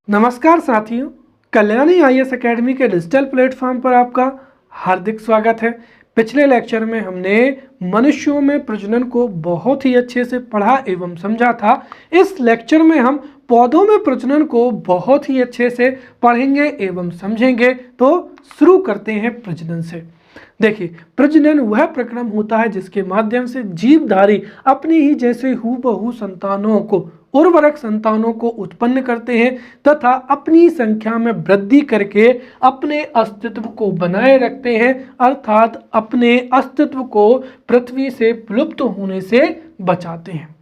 नमस्कार साथियों, Kalyani IAS academy के डिजिटल प्लेटफॉर्म पर आपका हार्दिक स्वागत है। पिछले लेक्चर में हमने मनुष्यों में प्रजनन को बहुत ही अच्छे से पढ़ा एवं समझा था। इस लेक्चर में हम पौधों में प्रजनन को बहुत ही अच्छे से पढ़ेंगे एवं समझेंगे। तो शुरू करते हैं प्रजनन से। देखिए, प्रजनन वह प्रक्रम होता है जिसके माध्यम से जीवधारी अपनी ही जैसे हूबहू संतानों को, उर्वरक संतानों को उत्पन्न करते हैं तथा अपनी संख्या में वृद्धि करके अपने अस्तित्व को बनाए रखते हैं, अर्थात अपने अस्तित्व को पृथ्वी से विलुप्त होने से बचाते हैं।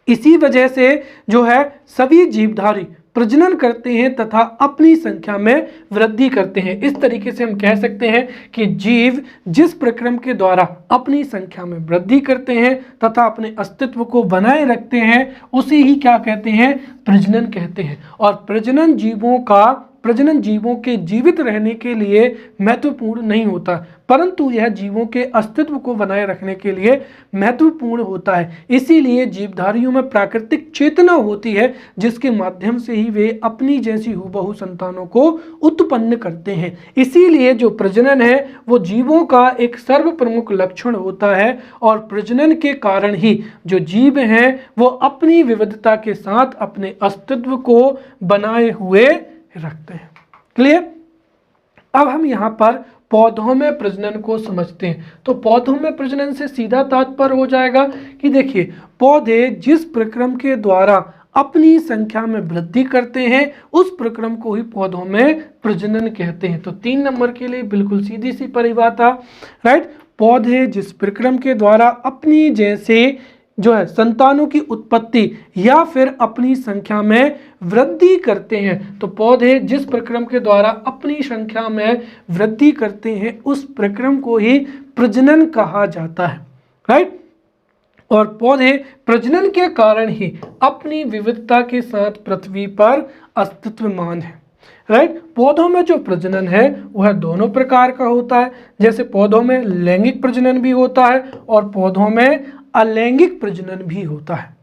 इसी वजह से जो है सभी जीवधारी प्रजनन करते हैं तथा अपनी संख्या में वृद्धि करते हैं। इस तरीके से हम कह सकते हैं कि जीव जिस प्रक्रम के द्वारा अपनी संख्या में वृद्धि करते हैं तथा अपने अस्तित्व को बनाए रखते हैं उसे ही क्या कहते हैं? प्रजनन कहते हैं। और प्रजनन जीवों के जीवित रहने के लिए महत्वपूर्ण नहीं होता, परंतु यह जीवों के अस्तित्व को बनाए रखने के लिए महत्वपूर्ण होता है। इसीलिए जीवधारियों में प्राकृतिक चेतना होती है जिसके माध्यम से ही वे अपनी जैसी हूबहू संतानों को उत्पन्न करते हैं। इसीलिए जो प्रजनन है वो जीवों का एक सर्वप्रमुख लक्षण होता है और प्रजनन के कारण ही जो जीव हैं वो अपनी विविधता के साथ अपने अस्तित्व को बनाए हुए रखते हैं। क्लियर? अब हम यहाँ पर पौधों में प्रजनन को समझते हैं। तो पौधों में प्रजनन से सीधा तात्पर्य हो जाएगा कि देखिए, पौधे जिस प्रक्रम के द्वारा अपनी संख्या में वृद्धि करते हैं उस प्रक्रम को ही पौधों में प्रजनन कहते हैं। तो 3 नंबर के लिए बिल्कुल सीधी सी परिभाषा, राइट? पौधे जिस प्रक्रम के द्वारा अपनी जैसे जो है संतानों की उत्पत्ति या फिर अपनी संख्या में वृद्धि करते हैं। तो पौधे जिस प्रक्रम के द्वारा अपनी संख्या में वृद्धि करते हैं उस प्रक्रम को ही प्रजनन कहा जाता है, राइट? और पौधे प्रजनन के कारण ही अपनी विविधता के साथ पृथ्वी पर अस्तित्वमान है, राइट? पौधों में जो प्रजनन है वह दोनों प्रकार का होता है। जैसे पौधों में लैंगिक प्रजनन भी होता है और पौधों में अलैंगिक प्रजनन भी होता है।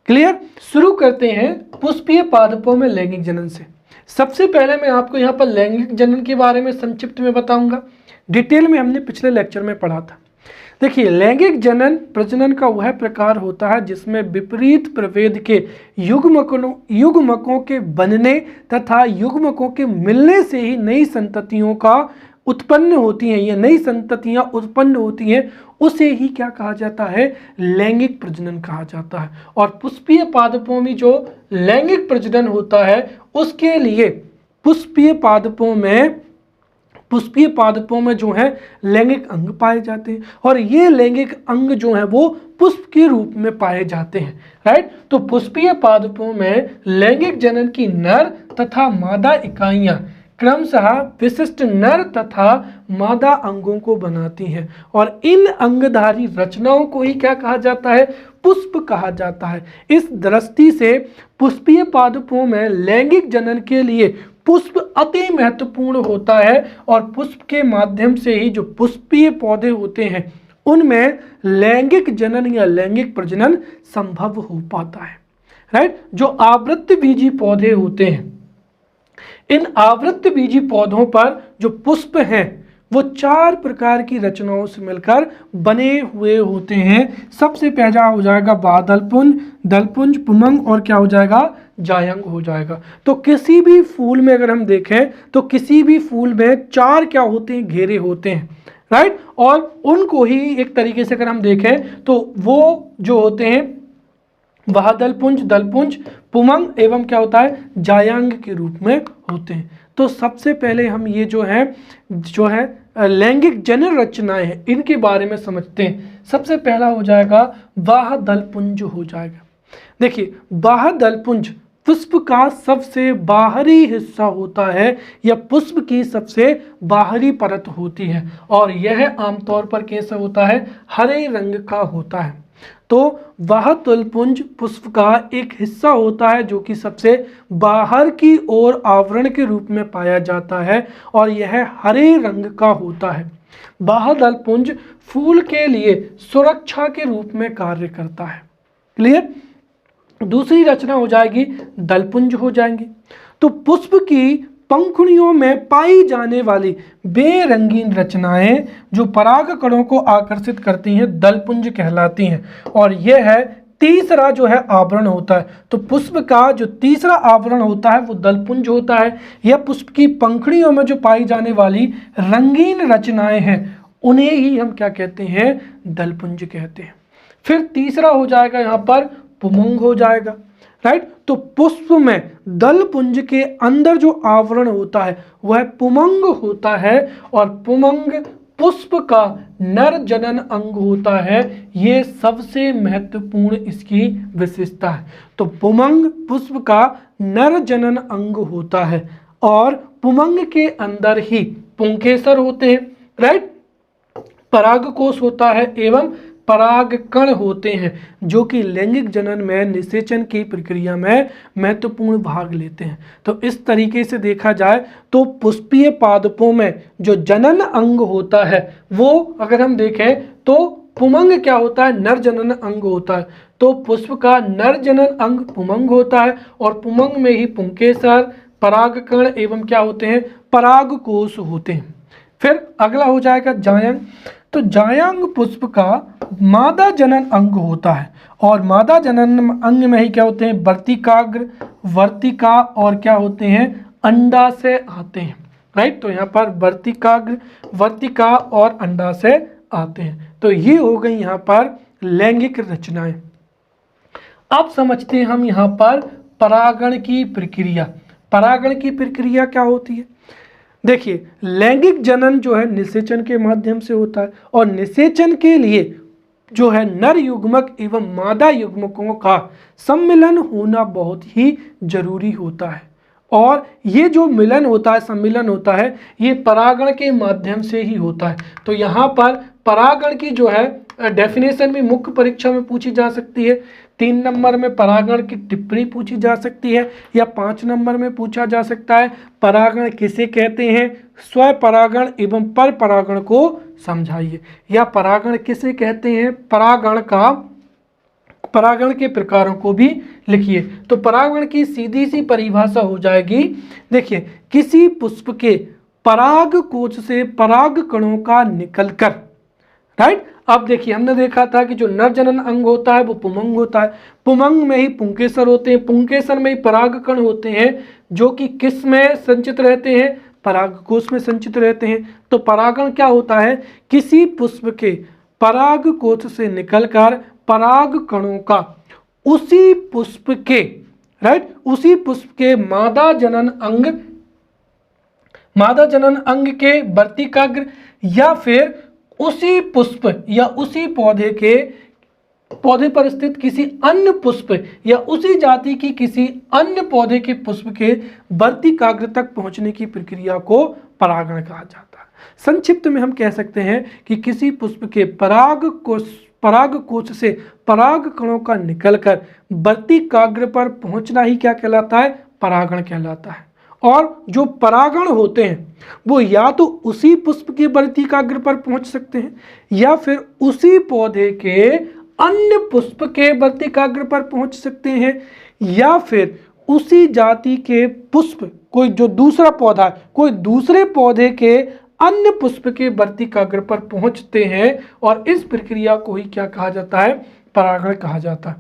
क्लियर? शुरू करते हैं पुष्पीय पादपों में लैंगिक जनन से। सबसे पहले मैं आपको यहाँ पर लैंगिक जनन के बारे में संक्षिप्त में बताऊंगा। डिटेल में हमने पिछले लेक्चर में पढ़ा था। देखिए, लैंगिक जनन प्रजनन का वह प्रकार होता है जिसमें विपरीत प्रभेद के युग्मकों के बनने तथा युग्मकों के मिलने से ही नई संततियों का उत्पन्न होती हैं। ये नई संततियां उत्पन्न होती हैं, उसे ही क्या कहा जाता है? लैंगिक प्रजनन कहा जाता है। और पुष्पीय पादपों में जो लैंगिक प्रजनन होता है उसके लिए पुष्पीय पादपों में जो है लैंगिक अंग पाए जाते हैं और ये लैंगिक अंग जो है वो पुष्प के रूप में पाए जाते हैं, राइट? तो पुष्पीय पादपों में लैंगिक जनन की नर तथा मादा इकाइयां क्रमशः विशिष्ट नर तथा मादा अंगों को बनाती हैं और इन अंगधारी रचनाओं को ही क्या कहा जाता है? पुष्प कहा जाता है। इस दृष्टि से पुष्पीय पादपों में लैंगिक जनन के लिए पुष्प अति महत्वपूर्ण होता है और पुष्प के माध्यम से ही जो पुष्पीय पौधे होते हैं उनमें लैंगिक जनन या लैंगिक प्रजनन संभव हो पाता है, राइट? जो आवृत्तबीजी पौधे होते हैं, इन आवृत्तबीजी पौधों पर जो पुष्प हैं वो 4 प्रकार की रचनाओं से मिलकर बने हुए होते हैं। सबसे पहला हो जाएगा बादलपुंज, दलपुंज, पुमंग और क्या हो जाएगा? जायंग हो जाएगा। तो किसी भी फूल में अगर हम देखें तो किसी भी फूल में 4 क्या होते हैं? घेरे होते हैं, राइट? और उनको ही एक तरीके से अगर हम देखें तो वो जो होते हैं बादलपुंज, दलपुंज, पुमंग एवं क्या होता है? जायांग के रूप में होते हैं। तो सबसे पहले हम ये जो है लैंगिक जनन रचनाएं हैं इनके बारे में समझते हैं। सबसे पहला हो जाएगा बाह्यदलपुंज हो जाएगा। देखिए, बाह्यदलपुंज पुष्प का सबसे बाहरी हिस्सा होता है या पुष्प की सबसे बाहरी परत होती है और यह आमतौर पर कैसा होता है? हरे रंग का होता है। तो बाह्यदलपुंज पुष्प का एक हिस्सा होता है जो कि सबसे बाहर की ओर आवरण के रूप में पाया जाता है और यह हरे रंग का होता है। बाह्यदलपुंज फूल के लिए सुरक्षा के रूप में कार्य करता है। क्लियर? दूसरी रचना हो जाएगी दलपुंज हो जाएंगे। तो पुष्प की पंखुड़ियों में पाई जाने वाली बेरंगीन रचनाएं जो पराग कणों को आकर्षित करती हैं दलपुंज कहलाती हैं। और यह है तीसरा जो है आवरण होता है। तो पुष्प का जो तीसरा आवरण होता है वो दलपुंज होता है। यह पुष्प की पंखुड़ियों में जो पाई जाने वाली रंगीन रचनाएं हैं उन्हें ही हम क्या कहते हैं, दलपुंज कहते हैं। फिर तीसरा हो जाएगा यहाँ पर पुमंग हो जाएगा, राइट। तो पुष्प में दलपुंज के अंदर जो आवरण होता है वह पुमंग होता है और पुमंग पुष्प का नर जनन अंग होता है। ये सबसे महत्वपूर्ण इसकी विशेषता है। तो पुमंग पुष्प का नर जनन अंग होता है और पुमंग के अंदर ही पुंकेसर होते हैं, राइट, परागकोश होता है एवं परागकण होते हैं जो कि लैंगिक जनन में निषेचन की प्रक्रिया में महत्वपूर्ण भाग लेते हैं। तो इस तरीके से देखा जाए तो पुष्पीय पादपों में जो जनन अंग होता है वो अगर हम देखें तो पुमंग क्या होता है, नर जनन अंग होता है। तो पुष्प का नर जनन अंग पुमंग होता है और पुमंग में ही पुंकेसर, परागकण एवं क्या होते हैं, परागकोश होते हैं। फिर अगला हो जाएगा जायंग। तो जायंग पुष्प का मादा जनन अंग होता है और मादा जनन अंग में ही क्या होते हैं, वर्तिकाग्र, वर्तिका और क्या होते हैं, अंडाशय आते हैं, राइट। तो यहाँ पर वर्तिकाग्र, वर्तिका और अंडाशय आते हैं। तो ये हो गई यहाँ पर लैंगिक रचनाएं। अब समझते हैं हम यहाँ पर परागण की प्रक्रिया। परागण की प्रक्रिया क्या होती है? देखिए, लैंगिक जनन जो है निषेचन के माध्यम से होता है और निषेचन के लिए जो है नर युग्मक एवं मादा युग्मकों का सम्मिलन होना बहुत ही जरूरी होता है। और ये जो मिलन होता है, सम्मिलन होता है, ये परागण के माध्यम से ही होता है। तो यहाँ पर परागण की जो है डेफिनेशन भी मुख्य परीक्षा में पूछी जा सकती है। 3 नंबर में परागण की टिप्पणी पूछी जा सकती है या 5 नंबर में पूछा जा सकता है परागण किसे कहते हैं, स्वपरागण एवं पर परागण को समझाइए। या परागण किसे कहते हैं, परागण के प्रकारों को भी लिखिए। तो परागण की सीधी सी परिभाषा हो जाएगी, देखिए, किसी पुष्प के पराग कोश से पराग कणों का निकलकर, राइट। अब देखिए, हमने देखा था कि जो नर जनन अंग होता है वो पुमंग होता है, पुमंग में ही पुंकेसर होते हैं, पुंकेसर में ही परागकण होते हैं जो कि किस में संचित रहते हैं, परागकोश में संचित रहते हैं। तो परागण क्या होता है, किसी पुष्प के परागकोश से निकलकर पराग कणों का उसी पुष्प के, राइट, उसी पुष्प के मादा जनन अंग के वर्तिकाग्र या फिर उसी पुष्प या उसी पौधे पर स्थित किसी अन्य पुष्प या उसी जाति की किसी अन्य पौधे के पुष्प के वर्तिकाग्र तक पहुंचने की प्रक्रिया को परागण कहा जाता है। संक्षिप्त में हम कह सकते हैं कि किसी पुष्प के परागकोश से पराग कणों का निकलकर वर्तिकाग्र पर पहुंचना ही क्या कहलाता है, परागण कहलाता है। और जो परागण होते हैं वो या तो उसी पुष्प के वर्तिकाग्र पर पहुंच सकते हैं या फिर उसी पौधे के अन्य पुष्प के वर्तिकाग्र पर पहुंच सकते हैं या फिर उसी जाति के पुष्प, कोई जो दूसरा पौधा है, कोई दूसरे पौधे के अन्य पुष्प के वर्तिकाग्र पर पहुंचते हैं और इस प्रक्रिया को ही क्या कहा जाता है, परागण कहा जाता है।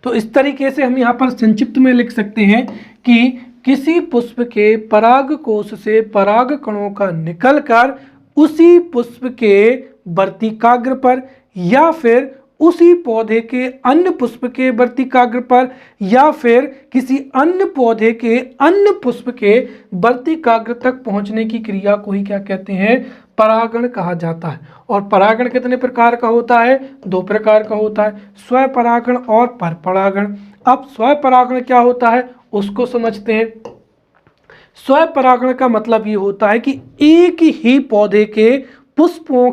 तो इस तरीके से हम यहाँ पर संक्षिप्त में लिख सकते हैं कि किसी पुष्प के परागकोश से पराग कणों का निकलकर उसी पुष्प के वर्तिकाग्र पर या फिर उसी पौधे के अन्य पुष्प के वर्तिकाग्र पर या फिर किसी अन्य पौधे के अन्य पुष्प के वर्तिकाग्र तक पहुंचने की क्रिया को ही क्या कहते हैं, परागण कहा जाता है। और परागण कितने प्रकार का होता है, 2 प्रकार का होता है, स्वपरागण और परपरागण। अब स्वपरागण क्या होता है उसको समझते हैं। स्वपरागण का मतलब ये होता है कि एक ही पौधे के पुष्पों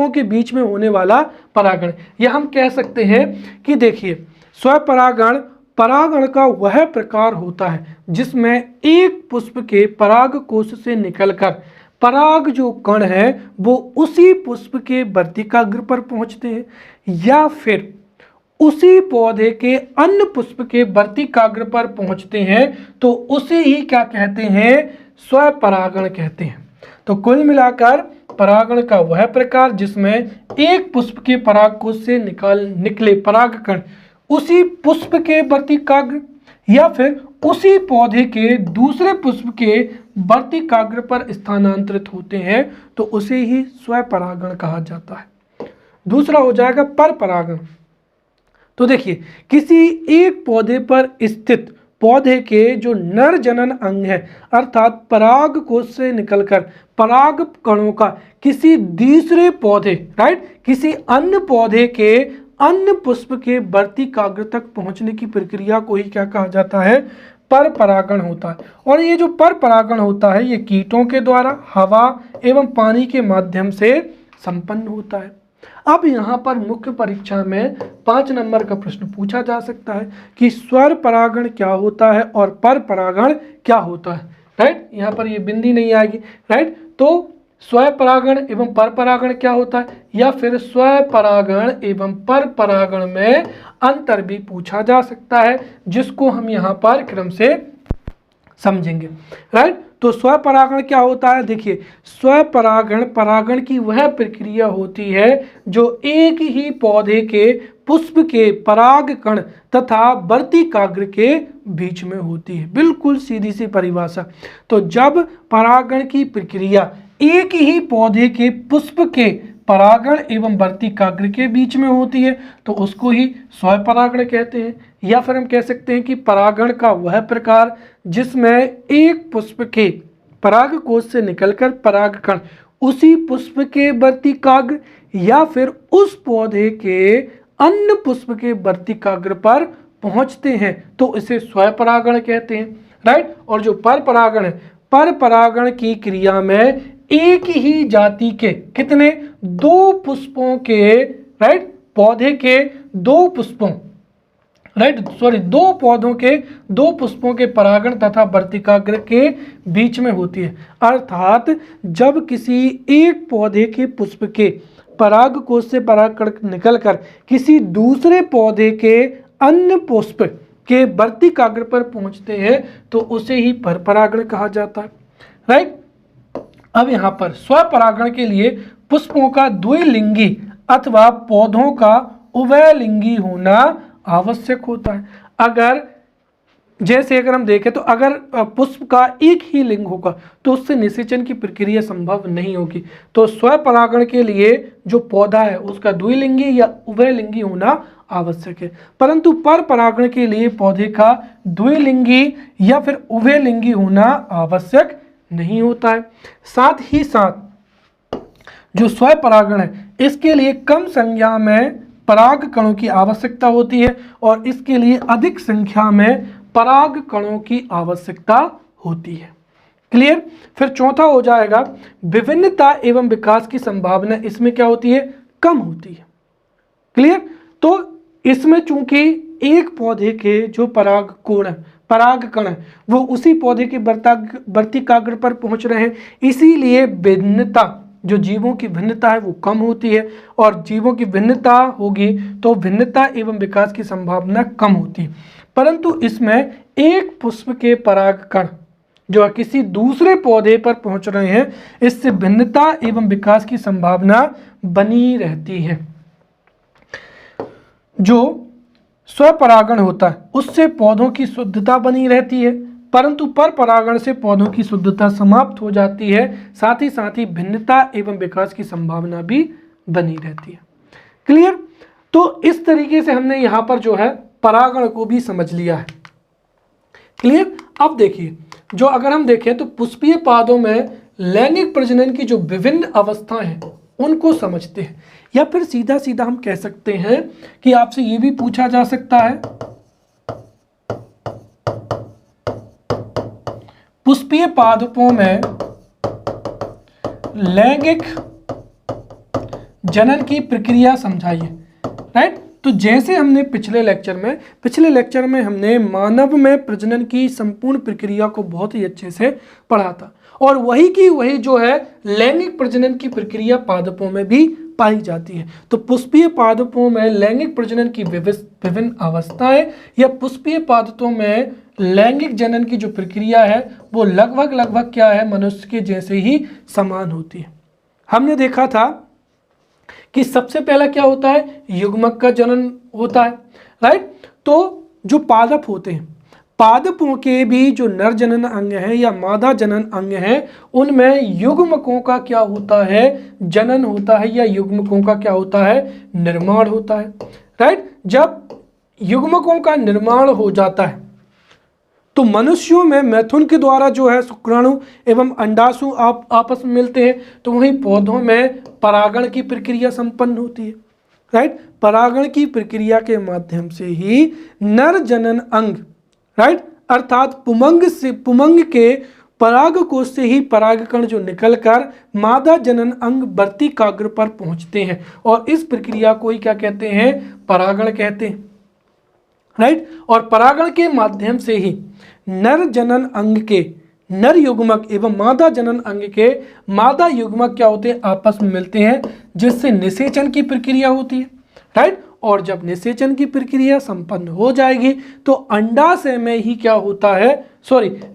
के बीच में होने वाला परागण। या हम कह सकते हैं कि देखिए, स्वपरागण परागण का वह प्रकार होता है जिसमें एक पुष्प के परागकोश से निकलकर पराग जो कण है वो उसी पुष्प के वर्तिकाग्र पर पहुंचते हैं या फिर उसी पौधे के अन्य पुष्प के वर्तिकाग्र पर पहुंचते हैं तो उसे ही क्या कहते हैं, स्वपरागण कहते हैं। तो कुल मिलाकर परागण का वह प्रकार जिसमें एक पुष्प के परागकोश से निकले परागकण उसी पुष्प के वर्तिकाग्र या फिर उसी पौधे के दूसरे पुष्प के वर्तिकाग्र पर स्थानांतरित होते हैं तो उसे ही स्वपरागण कहा जाता है। दूसरा हो जाएगा परपरागण। तो देखिए, किसी एक पौधे पर स्थित पौधे के जो नर जनन अंग है अर्थात पराग कोश से निकलकर पराग कणों का किसी दूसरे पौधे किसी अन्य पौधे के अन्य पुष्प के वर्तिकाग्र तक पहुंचने की प्रक्रिया को ही क्या कहा जाता है, परपरागण होता है। और ये जो परपरागण होता है ये कीटों के द्वारा हवा एवं पानी के माध्यम से संपन्न होता है। अब यहाँ पर मुख्य परीक्षा में 5 नंबर का प्रश्न पूछा जा सकता है कि स्वर परागण क्या होता है और परपरागण क्या होता है। यहाँ पर ये बिंदी नहीं आएगी। तो स्वपरागण एवं परपरागण क्या होता है या फिर स्वपरागण एवं परपरागण में अंतर भी पूछा जा सकता है जिसको हम यहाँ पर क्रम से समझेंगे। तो स्वपरागण क्या होता है, देखिए स्वपरागण परागण की वह प्रक्रिया होती है जो एक ही पौधे के पुष्प के पराग कण तथा वर्तिकाग्र के बीच में होती है। बिल्कुल सीधी सी परिभाषा। तो जब परागण की प्रक्रिया एक ही पौधे के पुष्प के परागण एवं वर्तिकाग्र के बीच में होती है तो उसको ही स्वपरागण कहते हैं। या फिर हम कह सकते हैं कि परागण का वह प्रकार जिसमें एक पुष्प के परागकोश से निकलकर परागकण उसी पुष्प के वर्तिकाग्र या फिर उस पौधे के अन्य पुष्प के वर्तिकाग्र पर पहुंचते हैं तो इसे स्वपरागण कहते हैं। और जो परपरागण है, परपरागण की क्रिया में एक ही जाति के कितने, 2 पुष्पों के पौधे के 2 पुष्पों 2 पौधों के 2 पुष्पों के परागण तथा वर्तिकाग्र के बीच में होती है। अर्थात जब किसी एक पौधे के पुष्प के परागकोश से परागकण निकलकर किसी दूसरे पौधे के अन्य पुष्प के वर्तिकाग्र पर पहुंचते हैं तो उसे ही परपरागण कहा जाता है। अब यहाँ पर स्वपरागण के लिए पुष्पों का द्विलिंगी अथवा पौधों का उभयलिंगी होना आवश्यक होता है। अगर हम देखें तो अगर पुष्प का एक ही लिंग होगा तो उससे निषेचन की प्रक्रिया संभव नहीं होगी। तो स्वपरागण के लिए जो पौधा है उसका द्विलिंगी या उभयलिंगी होना आवश्यक है, परंतु परपरागण के लिए पौधे का द्विलिंगी या फिर उभयलिंगी होना आवश्यक नहीं होता है। साथ ही साथ जो स्वपरागण है इसके लिए कम संख्या में पराग कणों की आवश्यकता होती है और इसके लिए अधिक संख्या में पराग कणों की आवश्यकता होती है। क्लियर। फिर चौथा हो जाएगा विभिन्नता एवं विकास की संभावना इसमें क्या होती है, कम होती है। क्लियर। तो इसमें चूंकि एक पौधे के जो परागकण है वो उसी पौधे के वर्तिकाग्र पर पहुंच रहे हैं, इसीलिए भिन्नता, जो जीवों की भिन्नता है वो कम होती है और जीवों की भिन्नता होगी तो भिन्नता एवं विकास की संभावना कम होती है। परंतु इसमें एक पुष्प के परागकण जो किसी दूसरे पौधे पर पहुंच रहे हैं इससे भिन्नता एवं विकास की संभावना बनी रहती है। जो स्वपरागण होता है उससे पौधों की शुद्धता बनी रहती है, परंतु परपरागण से पौधों की शुद्धता समाप्त हो जाती है, साथ ही भिन्नता एवं विकास की संभावना भी बनी रहती है। क्लियर। तो इस तरीके से हमने यहाँ पर जो है परागण को भी समझ लिया है। क्लियर। अब देखिए, जो अगर हम देखें तो पुष्पीय पौधों में लैंगिक प्रजनन की जो विभिन्न अवस्थाएं हैं उनको समझते हैं, या फिर सीधा सीधा हम कह सकते हैं कि आपसे ये भी पूछा जा सकता है पुष्पीय पादपों में लैंगिक जनन की प्रक्रिया समझाइए। तो जैसे हमने पिछले लेक्चर में हमने मानव में प्रजनन की संपूर्ण प्रक्रिया को बहुत ही अच्छे से पढ़ा था और वही की वही जो है लैंगिक प्रजनन की प्रक्रिया पादपों में भी पाई जाती है। तो पुष्पीय पादपों में लैंगिक प्रजनन की विभिन्न अवस्थाएं या पुष्पीय पादपों में लैंगिक जनन की जो प्रक्रिया है वो लगभग क्या है, मनुष्य के जैसे ही समान होती है। हमने देखा था कि सबसे पहला क्या होता है, युग्मक का जनन होता है, राइट। तो जो पादप होते हैं, पादपों के भी जो नर जनन अंग है या मादा जनन अंग है, उनमें युग्मकों का क्या होता है, जनन होता है, या युग्मकों का क्या होता है, निर्माण होता है, राइट। जब युग्मकों का निर्माण हो जाता है तो मनुष्यों में मैथुन के द्वारा जो है शुक्राणु एवं अंडाशु आपस में मिलते हैं, तो वहीं पौधों में परागण की प्रक्रिया संपन्न होती है, राइट। परागण की प्रक्रिया के माध्यम से ही नर जनन अंग, राइट, अर्थात पुमंग के परागकोश से ही परागकण जो निकलकर मादा जनन अंग वर्तिकाग्र पर पहुंचते हैं, और इस प्रक्रिया को ही क्या कहते हैं, परागण कहते हैं, राइट। और परागण के माध्यम से ही नर जनन अंग के नर युग्मक एवं मादा जनन अंग के मादा युग्मक क्या होते हैं, आपस में मिलते हैं, जिससे निषेचन की प्रक्रिया होती है, राइट। और जब निषेचन की प्रक्रिया संपन्न हो जाएगी तो अंडाशय में ही क्या होता है,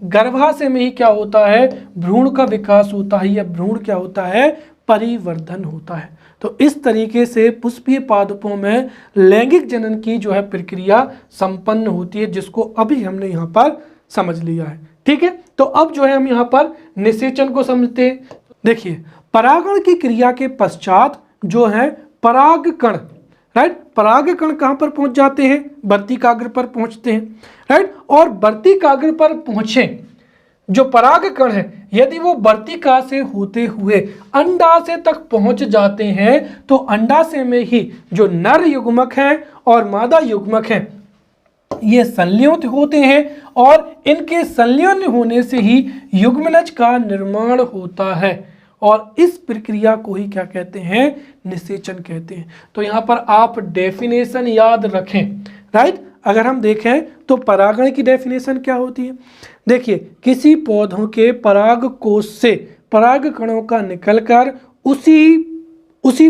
गर्भाशय में ही क्या होता है, भ्रूण का विकास होता है, या भ्रूण क्या होता है, परिवर्धन होता है। तो इस तरीके से पुष्पीय पादपों में लैंगिक जनन की जो है प्रक्रिया संपन्न होती है, जिसको अभी हमने यहाँ पर समझ लिया है, ठीक है। तो अब जो है हम यहाँ पर निषेचन को समझते हैं। देखिए, परागण की क्रिया के पश्चात जो है परागकण, राइट, परागकण कहाँ पर पहुंच जाते हैं, वर्तिकाग्र पर पहुंचते हैं, राइट। और वर्तिकाग्र पर पहुंचे जो परागकण है, यदि वो वर्तिका से होते हुए अंडाशय तक पहुंच जाते हैं तो अंडाशय में ही जो नर युग्मक हैं और मादा युग्मक हैं ये संलयन होते हैं, और इनके संलयन होने से ही युग्मनज का निर्माण होता है, और इस प्रक्रिया को ही क्या कहते हैं, निषेचन कहते हैं। तो यहाँ पर आप डेफिनेशन याद रखें, राइट। अगर हम देखें तो परागण की डेफिनेशन क्या होती है, देखिए, किसी पौधों के परागकोश से परागकणों का निकलकर उसी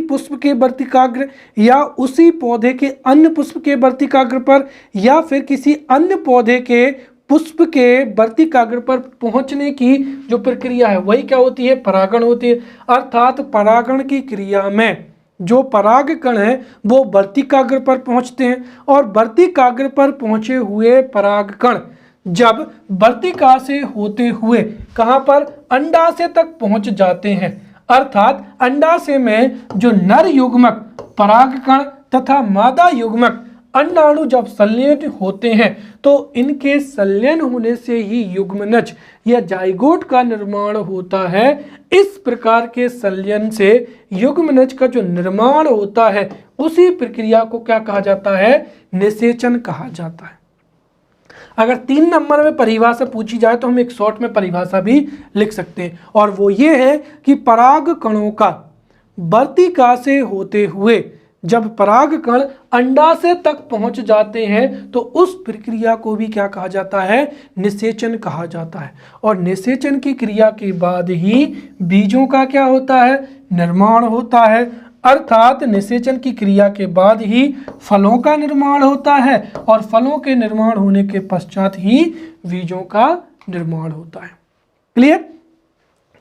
पुष्प के वर्तिकाग्र या उसी पौधे के अन्य पुष्प के वर्तिकाग्र पर या फिर किसी अन्य पौधे के पुष्प के वर्तिकाग्र पर पहुंचने की जो प्रक्रिया है वही क्या होती है, परागण होती है। अर्थात परागण की क्रिया में जो परागकण है वो वर्तिकाग्र पर पहुंचते हैं, और वर्तिकाग्र पर पहुंचे हुए परागकण जब वर्तिका से होते हुए कहां पर, अंडाशय तक पहुंच जाते हैं, अर्थात अंडाशय में जो नर युग्मक परागकण तथा मादा युग्मक अंडाणु जब संलयन होते हैं तो इनके संलयन होने से ही युग्मनज या जाइगोट का निर्माण होता है। इस प्रकार के संलयन से युग्मनज का जो निर्माण होता है उसी प्रक्रिया को क्या कहा जाता है, निषेचन कहा जाता है। अगर 3 नंबर में परिभाषा पूछी जाए तो हम एक शॉर्ट में परिभाषा भी लिख सकते हैं, और वो ये है कि परागकणों का वर्तिका से होते हुए जब परागकण अंडाशय तक पहुंच जाते हैं तो उस प्रक्रिया को भी क्या कहा जाता है, निषेचन कहा जाता है। और निषेचन की क्रिया के बाद ही बीजों का क्या होता है, निर्माण होता है, अर्थात निषेचन की क्रिया के बाद ही फलों का निर्माण होता है, और फलों के निर्माण होने के पश्चात ही बीजों का निर्माण होता है। क्लियर।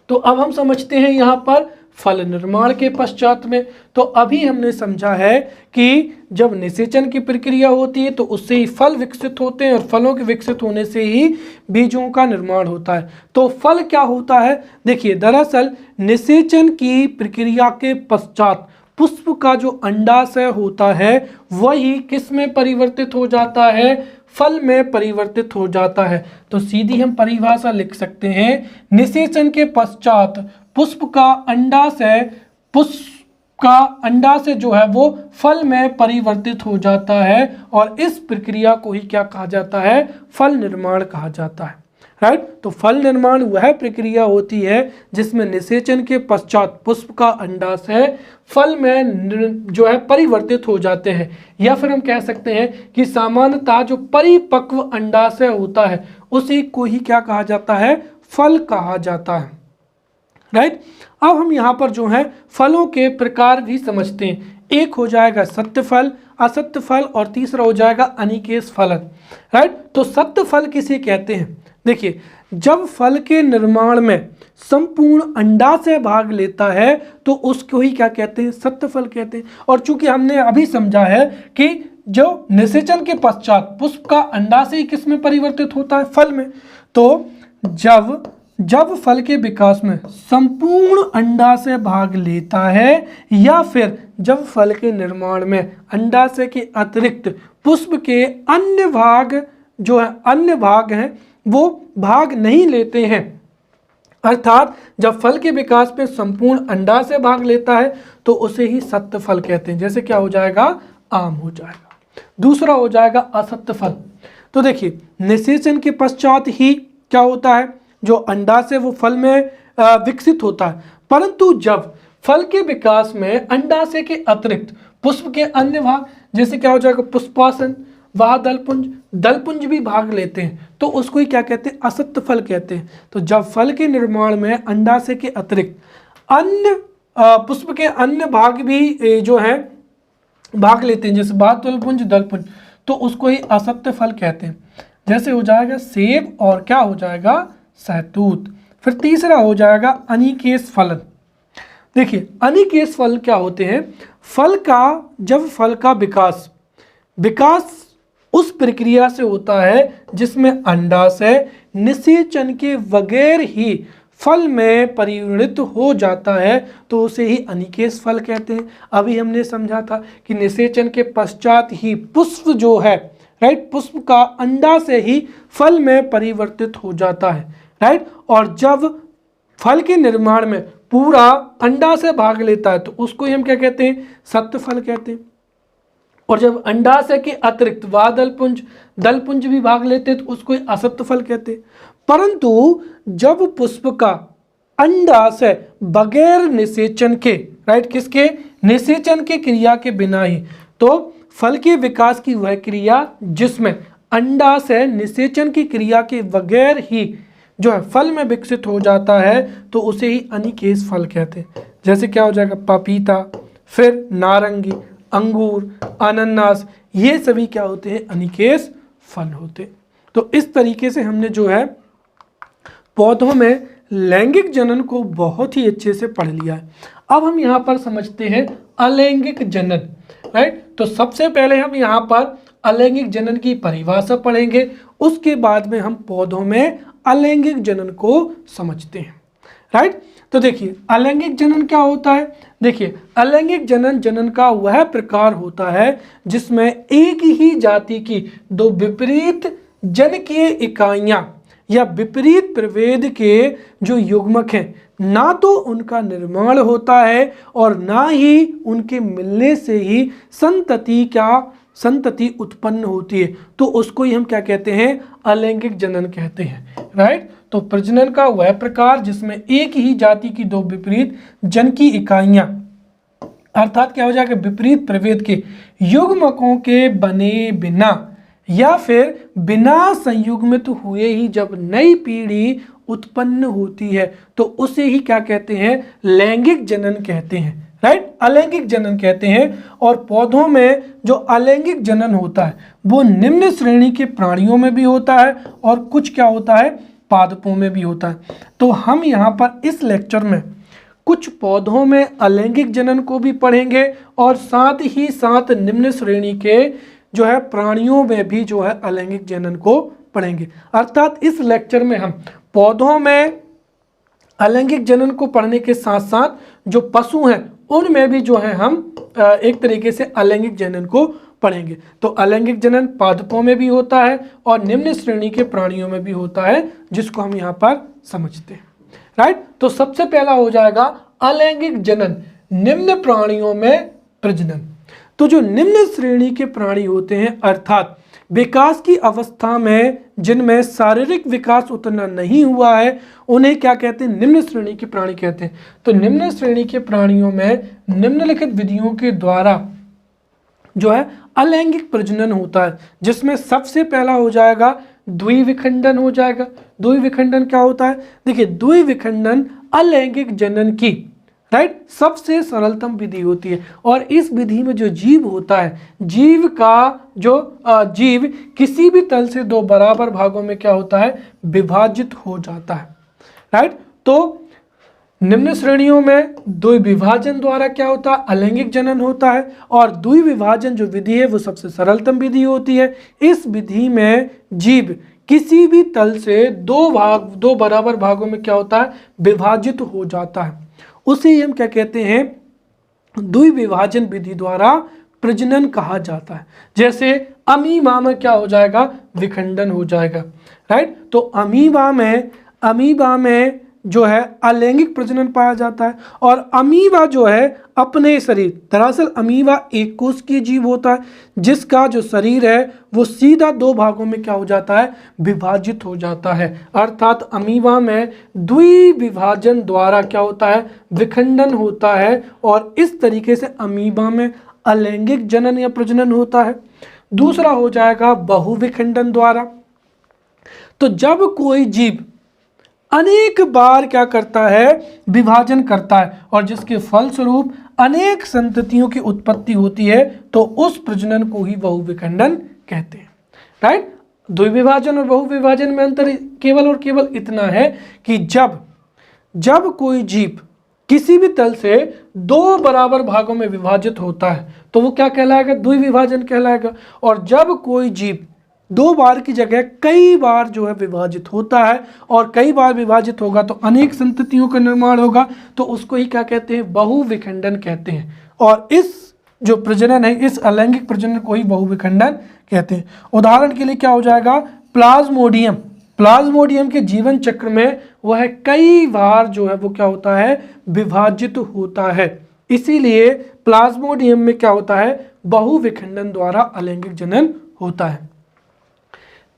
तो अब हम समझते हैं यहाँ पर फल निर्माण के पश्चात में। तो अभी हमने समझा है कि जब निषेचन की प्रक्रिया होती है तो उससे ही फल विकसित होते हैं, और फलों के विकसित होने से ही बीजों का निर्माण होता है। तो फल क्या होता है, देखिए, दरअसल निषेचन की प्रक्रिया के पश्चात पुष्प का जो अंडाशय होता है वही किस में परिवर्तित हो जाता है, फल में परिवर्तित हो जाता है। तो सीधी हम परिभाषा लिख सकते हैं, निषेचन के पश्चात पुष्प का अंडाशय जो है वो फल में परिवर्तित हो जाता है, और इस प्रक्रिया को ही क्या कहा जाता है, फल निर्माण कहा जाता है, राइट। तो फल निर्माण वह प्रक्रिया होती है जिसमें निषेचन के पश्चात पुष्प का अंडाशय फल में जो है परिवर्तित हो जाते हैं, या फिर हम कह सकते हैं कि सामान्यतः जो परिपक्व अंडाशय होता है उसी को ही क्या कहा जाता है, फल कहा जाता है, राइट। अब हम यहाँ पर जो है फलों के प्रकार भी समझते हैं। एक हो जाएगा सत्य फल, असत्य फल, और तीसरा हो जाएगा अनिकेश फलन। राइट। तो सत्य फल किसे कहते हैं? देखिए, जब फल के निर्माण में संपूर्ण अंडाशय भाग लेता है तो उसको ही क्या कहते हैं? सत्य फल कहते हैं। और चूंकि हमने अभी समझा है कि जो निषेचन के पश्चात पुष्प का अंडाशय किस में परिवर्तित होता है? फल में। तो जब फल के विकास में संपूर्ण अंडाशय भाग लेता है, या फिर जब फल के निर्माण में अंडाशय के अतिरिक्त पुष्प के अन्य भाग जो है अन्य भाग हैं वो भाग नहीं लेते हैं, अर्थात जब फल के विकास में संपूर्ण अंडाशय भाग लेता है तो उसे ही सत्य फल कहते हैं। जैसे क्या हो जाएगा? आम हो जाएगा। दूसरा हो जाएगा असत्य फल। तो देखिए, निषेचन के पश्चात ही क्या होता है? जो अंडाशय वो फल में विकसित होता है, परंतु जब फल के विकास में अंडाशय के अतिरिक्त पुष्प के अन्य भाग, जैसे क्या हो जाएगा? पुष्पासन, वह दलपुंज भी भाग लेते हैं तो उसको ही क्या कहते हैं? असत्य फल कहते हैं। तो जब फल के निर्माण में अंडाशय के अतिरिक्त अन्य पुष्प के अन्य भाग भी जो है भाग लेते हैं, जैसे बाह्यदलपुंज, दलपुंज, तो उसको ही असत्य फल कहते हैं। जैसे हो जाएगा सेब और क्या हो जाएगा? सहतूत। फिर तीसरा हो जाएगा अनिकेश फलन। देखिए, अनिकेश फल क्या होते हैं? जब फल का विकास उस प्रक्रिया से होता है जिसमें अंडाशय निषेचन के बगैर ही फल में परिणत हो जाता है तो उसे ही अनिकेश फल कहते हैं। अभी हमने समझा था कि निषेचन के पश्चात ही पुष्प जो है, राइट, पुष्प का अंडाशय ही फल में परिवर्तित हो जाता है, राइट। और जब फल के निर्माण में पूरा अंडाशय भाग लेता है तो उसको ही हम क्या कहते हैं? सत्य फल कहते हैं। और जब अंडाशय के अतिरिक्त दलपुंज भी भाग लेते हैं तो उसको असत्य फल कहते हैं। परंतु जब पुष्प का अंडाशय बगैर निषेचन के, राइट, किसके? निषेचन के क्रिया के बिना ही, तो फल के विकास की वह क्रिया जिसमें अंडाशय निषेचन की क्रिया के बगैर ही जो है फल में विकसित हो जाता है तो उसे ही अनिकेश फल कहते हैं। जैसे क्या हो जाएगा? पपीता, फिर नारंगी, अंगूर, अनानास, ये सभी क्या होते हैं? अनिकेश फल होते। तो इस तरीके से हमने जो है पौधों में लैंगिक जनन को बहुत ही अच्छे से पढ़ लिया है। अब हम यहाँ पर समझते हैं अलैंगिक जनन, राइट। तो सबसे पहले हम यहाँ पर अलैंगिक जनन की परिभाषा पढ़ेंगे, उसके बाद में हम पौधों में अलैंगिक जनन को समझते हैं, राइट। तो देखिए, अलैंगिक जनन क्या होता है? देखिए, अलैंगिक जनन का वह प्रकार होता है जिसमें एक ही जाति की दो विपरीत जनकीय इकाइयां या विपरीत प्रभेद के जो युग्मक हैं, ना तो उनका निर्माण होता है और ना ही उनके मिलने से ही संतति उत्पन्न होती है, तो उसको ही हम क्या कहते हैं? अलैंगिक जनन कहते हैं, राइट। तो प्रजनन का वह प्रकार जिसमें एक ही जाति की दो विपरीत जनकी इकाइयां, अर्थात क्या हो जाएगा? विपरीत प्रभेद के युग्मकों के बने बिना या फिर बिना संयुग्मित हुए ही जब नई पीढ़ी उत्पन्न होती है तो उसे ही क्या कहते हैं? लैंगिक जनन कहते हैं, राइट, अलैंगिक जनन कहते हैं। और पौधों में जो अलैंगिक जनन होता है वो निम्न श्रेणी के प्राणियों में भी होता है और कुछ क्या होता है? पादपों में भी होता है। तो हम यहाँ पर इस लेक्चर में कुछ पौधों में अलैंगिक जनन को भी पढ़ेंगे और साथ ही साथ निम्न श्रेणी के जो है प्राणियों में भी जो है अलैंगिक जनन को पढ़ेंगे। अर्थात इस लेक्चर में हम पौधों में अलैंगिक जनन को पढ़ने के साथ साथ जो पशु हैं उनमें भी जो है हम एक तरीके से अलैंगिक जनन को पढ़ेंगे। तो अलैंगिक जनन पादपों में भी होता है और निम्न श्रेणी के प्राणियों में भी होता है, जिसको हम यहाँ पर समझते हैं, राइट। तो सबसे पहला हो जाएगा अलैंगिक जनन, निम्न प्राणियों में प्रजनन। तो जो निम्न श्रेणी के प्राणी होते हैं, अर्थात विकास की अवस्था में जिनमें शारीरिक विकास उतना नहीं हुआ है, उन्हें क्या कहते हैं? निम्न श्रेणी के प्राणी कहते हैं। तो निम्न श्रेणी के प्राणियों में निम्नलिखित विधियों के द्वारा जो है अलैंगिक प्रजनन होता है, जिसमें सबसे पहला हो जाएगा द्विविखंडन हो जाएगा। द्विविखंडन क्या होता है? देखिए, द्विविखंडन अलैंगिक जनन की राइट सबसे सरलतम विधि होती है, और इस विधि में जो जीव होता है, जीव का जो जीव किसी भी तल से दो बराबर भागों में क्या होता है? विभाजित हो जाता है। राइट, तो निम्न श्रेणियों में द्विविभाजन द्वारा क्या होता है? अलैंगिक जनन होता है, और द्विविभाजन जो विधि है वो सबसे सरलतम विधि होती है। इस विधि में जीव किसी भी तल से दो बराबर भागों में क्या होता है? विभाजित हो जाता है। उसे हम क्या कहते हैं? द्विविभाजन विधि द्वारा प्रजनन कहा जाता है। जैसे अमीबा में क्या हो जाएगा? विखंडन हो जाएगा। राइट, तो अमीबा में जो है अलैंगिक प्रजनन पाया जाता है, और अमीबा जो है अपने शरीर, दरअसल अमीबा एक कोशिकीय जीव होता है जिसका जो शरीर है वो सीधा दो भागों में क्या हो जाता है? विभाजित हो जाता है। अर्थात अमीबा में द्विविभाजन द्वारा क्या होता है? विखंडन होता है, और इस तरीके से अमीबा में अलैंगिक जनन या प्रजनन होता है। दूसरा हो जाएगा बहुविखंडन द्वारा। तो जब कोई जीव अनेक बार क्या करता है? विभाजन करता है, और जिसके फलस्वरूप अनेक संततियों की उत्पत्ति होती है, तो उस प्रजनन को ही बहुविखंडन कहते हैं। राइट, द्विविभाजन और बहुविभाजन में अंतर केवल और केवल इतना है कि जब कोई जीव किसी भी तल से दो बराबर भागों में विभाजित होता है तो वो क्या कहलाएगा? द्विविभाजन कहलाएगा। और जब कोई जीव दो बार की जगह कई बार जो है विभाजित होता है, और कई बार विभाजित होगा तो अनेक संततियों का निर्माण होगा, तो उसको ही क्या कहते हैं? बहुविखंडन कहते हैं। और इस जो प्रजनन है, इस अलैंगिक प्रजनन को ही बहुविखंडन कहते हैं। उदाहरण के लिए क्या हो जाएगा? प्लाज्मोडियम के जीवन चक्र में वह कई बार जो है वो क्या होता है? विभाजित होता है। इसीलिए प्लाज्मोडियम में क्या होता है? बहुविखंडन द्वारा अलैंगिक जनन होता है।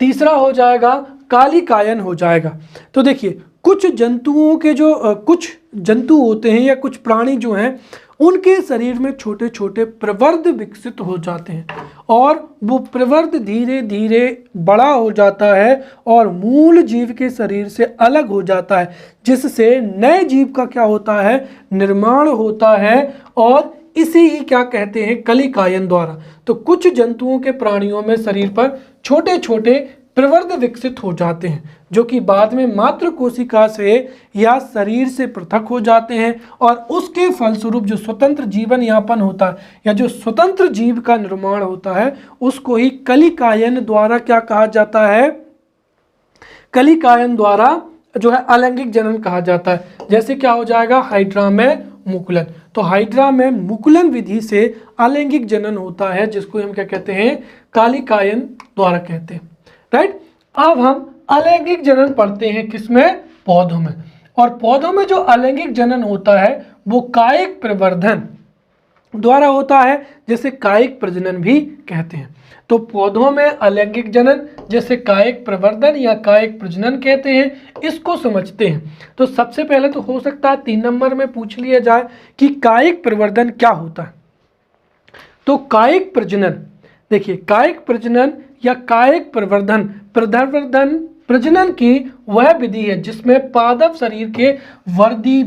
तीसरा हो जाएगा कालिकायन हो जाएगा। तो देखिए, कुछ जंतुओं के जो कुछ जंतु होते हैं या कुछ प्राणी जो हैं, उनके शरीर में छोटे छोटे प्रवर्ध विकसित हो जाते हैं, और वो प्रवर्ध धीरे धीरे बड़ा हो जाता है और मूल जीव के शरीर से अलग हो जाता है, जिससे नए जीव का क्या होता है? निर्माण होता है, और इसे ही क्या कहते हैं? कलिकायन द्वारा। तो कुछ जंतुओं के प्राणियों में शरीर पर छोटे छोटे प्रवर्ध विकसित हो जाते हैं, जो कि बाद में मातृ कोशिका से या शरीर से पृथक हो जाते हैं, और उसके फलस्वरूप जो स्वतंत्र जीवन यापन होता है या जो स्वतंत्र जीव का निर्माण होता है, उसको ही कलिकायन द्वारा क्या कहा जाता है? कलिकायन द्वारा जो है अलैंगिक जनन कहा जाता है। जैसे क्या हो जाएगा? हाइड्रा में मुकुलन। तो हाइड्रा में मुकुलन विधि से अलैंगिक जनन होता है, जिसको हम क्या कहते हैं? कालिकायन द्वारा कहते हैं। राइट, अब हम अलैंगिक जनन पढ़ते हैं किसमें? पौधों में। और पौधों में जो अलैंगिक जनन होता है वो कायिक प्रवर्धन द्वारा होता है, जिसे कायिक प्रजनन भी कहते हैं। तो पौधों में अलैंगिक जनन जैसे कायिक प्रवर्धन या कायिक प्रजनन कहते हैं, इसको समझते हैं। तो सबसे पहले तो हो सकता है 3 नंबर में पूछ लिया जाए कि कायिक प्रवर्धन क्या होता है। तो कायिक प्रजनन, देखिए, कायिक प्रजनन या कायिक प्रवर्धन प्रजनन की वह विधि है जिसमें पादप शरीर के वर्दी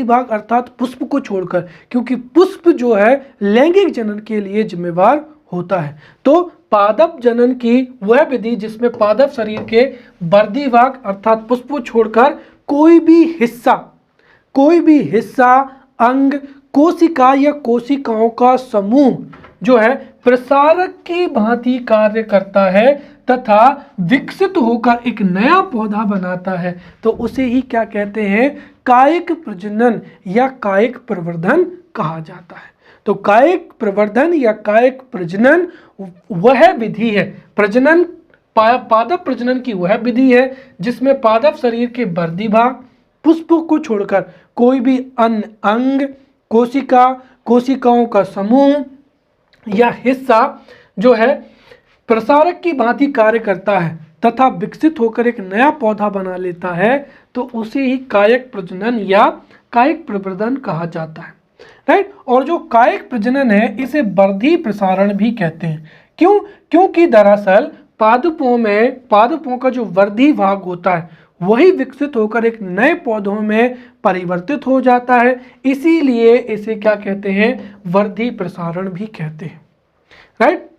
भाग अर्थात पुष्प को छोड़कर, क्योंकि पुष्प जो है लैंगिक जनन के लिए जिम्मेवार होता है, तो पादप जनन की वह विधि जिसमें पादप शरीर के वर्दी भाग अर्थात पुष्प को छोड़कर कोई भी हिस्सा अंग, कोशिका या कोशिकाओं का समूह जो है प्रसारक की भांति कार्य करता है तथा विकसित होकर एक नया पौधा बनाता है, तो उसे ही क्या कहते हैं? कायिक प्रजनन या कायिक प्रवर्धन कहा जाता है। तो कायिक प्रवर्धन या कायिक प्रजनन वह विधि है, पादप प्रजनन की वह विधि है जिसमें पादप शरीर के वर्दी भाग, पुष्पों को छोड़कर कोई भी अन्य अंग, कोशिकाओं का समूह या हिस्सा जो है प्रसारक की भांति कार्य करता है तथा विकसित होकर एक नया पौधा बना लेता है, तो उसे ही कायिक प्रजनन या कायिक प्रवर्धन कहा जाता है। राइट, और जो कायिक प्रजनन है इसे वर्धी प्रसारण भी कहते हैं। क्यों? क्योंकि दरअसल पादपों का जो वर्धी भाग होता है वही विकसित होकर एक नए पौधों में परिवर्तित हो जाता है। इसीलिए इसे क्या कहते हैं, वर्धी प्रसारण भी कहते हैं, राइट।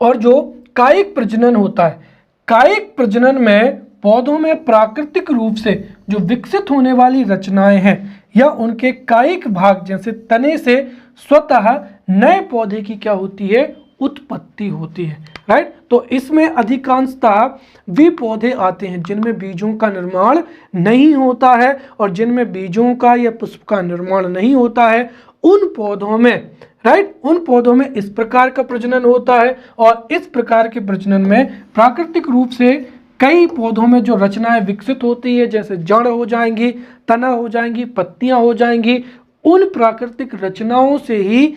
और जो कायिक प्रजनन होता है, कायिक प्रजनन में पौधों में प्राकृतिक रूप से जो विकसित होने वाली रचनाएं हैं या उनके कायिक भाग जैसे तने से स्वतः नए पौधे की क्या होती है, उत्पत्ति होती है, राइट। तो इसमें अधिकांशतः वे पौधे आते हैं जिनमें बीजों का निर्माण नहीं होता है, और जिनमें बीजों का या पुष्प का निर्माण नहीं होता है उन पौधों में, राइट, उन पौधों में इस प्रकार का प्रजनन होता है। और इस प्रकार के प्रजनन में प्राकृतिक रूप से कई पौधों में जो रचनाएं विकसित होती है, जैसे जड़ हो जाएंगी, तना हो जाएंगी, पत्तियां हो जाएंगी, उन प्राकृतिक रचनाओं से ही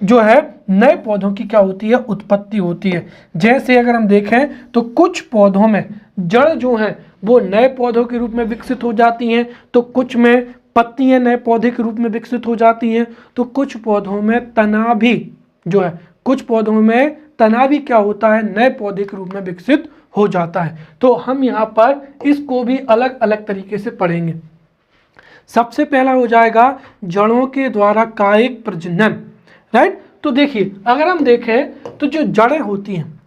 जो है नए पौधों की क्या होती है, उत्पत्ति होती है। जैसे अगर हम देखें तो कुछ पौधों में जड़ जो है वो नए पौधों के रूप में विकसित हो जाती हैं, तो कुछ में पत्तियां नए पौधे के रूप में विकसित हो जाती हैं, तो कुछ पौधों में तना भी जो है, कुछ पौधों में तना भी क्या होता है, नए पौधे के रूप में विकसित हो जाता है। तो हम यहाँ पर इसको भी अलग अलग तरीके से पढ़ेंगे। सबसे पहला हो जाएगा जड़ों के द्वारा कायिक प्रजनन, राइट। तो देखिए अगर हम देखें तो जो जड़ें होती हैं,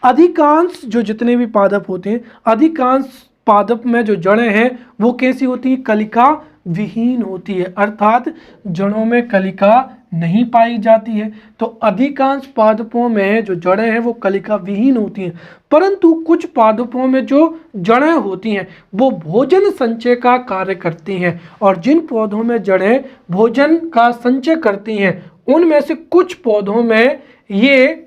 अधिकांश जो जितने भी पादप होते हैं, अधिकांश पादप में जो जड़ें हैं वो कैसी होती हैं, कलिका विहीन होती है, अर्थात जड़ों में कलिका नहीं पाई जाती है। तो अधिकांश पादपों में जो जड़ें हैं वो कलिका विहीन होती हैं, परंतु कुछ पादपों में जो जड़ें होती हैं वो भोजन संचय का कार्य करती हैं, और जिन पौधों में जड़ें भोजन का संचय करती हैं उनमें से कुछ पौधों में ये